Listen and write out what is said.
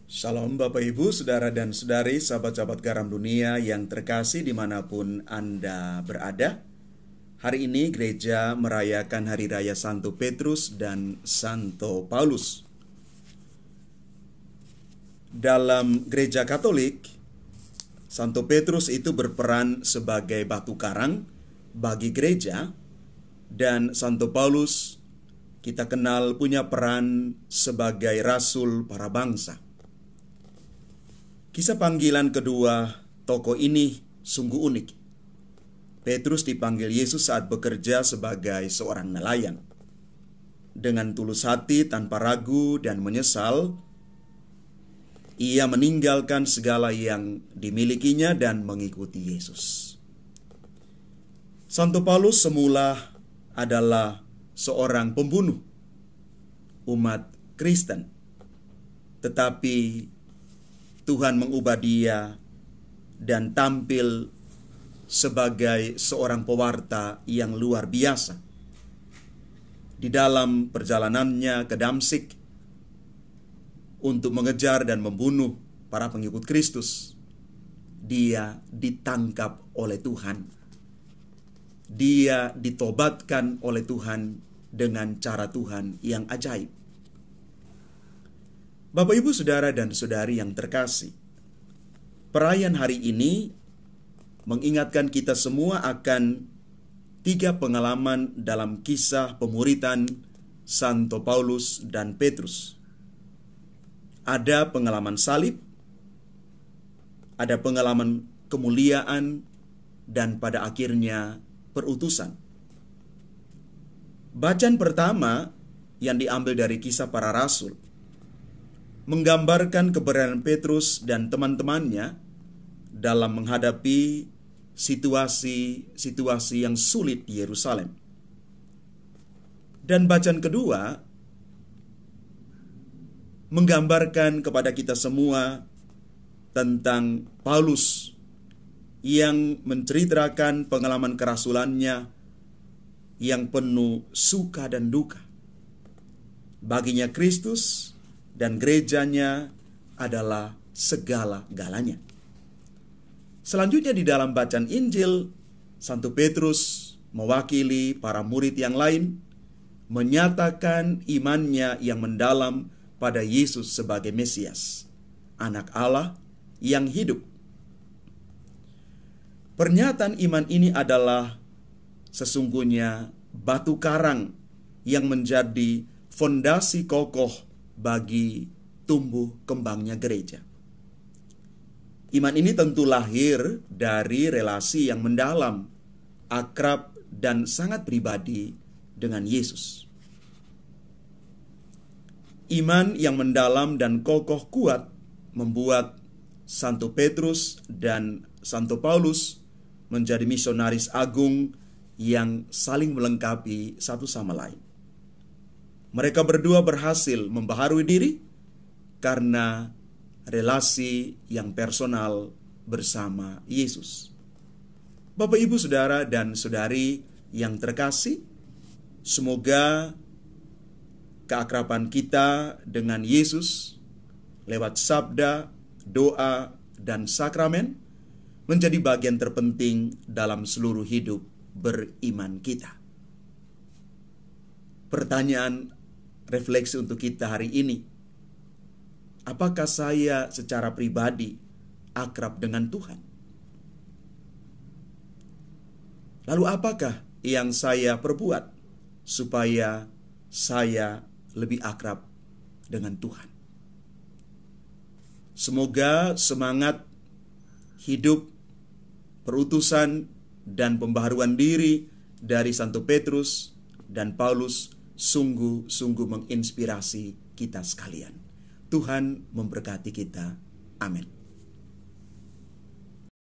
Shalom Bapak Ibu, Saudara dan Saudari, sahabat-sahabat garam dunia yang terkasih dimanapun Anda berada. Hari ini gereja merayakan Hari Raya Santo Petrus dan Santo Paulus. Dalam gereja Katolik, Santo Petrus itu berperan sebagai batu karang bagi gereja, dan Santo Paulus kita kenal punya peran sebagai rasul para bangsa. Kisah panggilan kedua tokoh ini sungguh unik. Petrus dipanggil Yesus saat bekerja sebagai seorang nelayan. Dengan tulus hati, tanpa ragu dan menyesal, ia meninggalkan segala yang dimilikinya dan mengikuti Yesus. Santo Paulus semula adalah seorang pembunuh umat Kristen, tetapi Tuhan mengubah dia dan tampil sebagai seorang pewarta yang luar biasa. Di dalam perjalanannya ke Damsyik untuk mengejar dan membunuh para pengikut Kristus, dia ditangkap oleh Tuhan. Dia ditobatkan oleh Tuhan dengan cara Tuhan yang ajaib. Bapak, Ibu, Saudara, dan Saudari yang terkasih, perayaan hari ini mengingatkan kita semua akan 3 pengalaman dalam kisah pemuritan Santo Paulus dan Petrus. Ada pengalaman salib, ada pengalaman kemuliaan, dan pada akhirnya perutusan. Bacaan pertama yang diambil dari Kisah Para Rasul menggambarkan keberadaan Petrus dan teman-temannya dalam menghadapi situasi yang sulit di Yerusalem. Dan bacaan kedua menggambarkan kepada kita semua tentang Paulus yang menceritakan pengalaman kerasulannya yang penuh suka dan duka. Baginya Kristus dan gerejanya adalah segala-galanya. Selanjutnya di dalam bacaan Injil, Santo Petrus mewakili para murid yang lain menyatakan imannya yang mendalam pada Yesus sebagai Mesias, Anak Allah yang hidup. Pernyataan iman ini adalah sesungguhnya batu karang yang menjadi fondasi kokoh bagi tumbuh kembangnya gereja. Iman ini tentu lahir dari relasi yang mendalam, akrab, dan sangat pribadi dengan Yesus. Iman yang mendalam dan kokoh kuat membuat Santo Petrus dan Santo Paulus menjadi misionaris agung yang saling melengkapi satu sama lain. Mereka berdua berhasil membaharui diri karena relasi yang personal bersama Yesus. Bapak, Ibu, Saudara, dan Saudari yang terkasih, semoga keakraban kita dengan Yesus lewat sabda, doa, dan sakramen menjadi bagian terpenting dalam seluruh hidup beriman kita. Pertanyaan refleksi untuk kita hari ini, apakah saya secara pribadi akrab dengan Tuhan? Lalu apakah yang saya perbuat supaya saya lebih akrab dengan Tuhan? Semoga semangat hidup, perutusan, dan pembaharuan diri dari Santo Petrus dan Paulus sungguh-sungguh menginspirasi kita sekalian. Tuhan memberkati kita. Amin.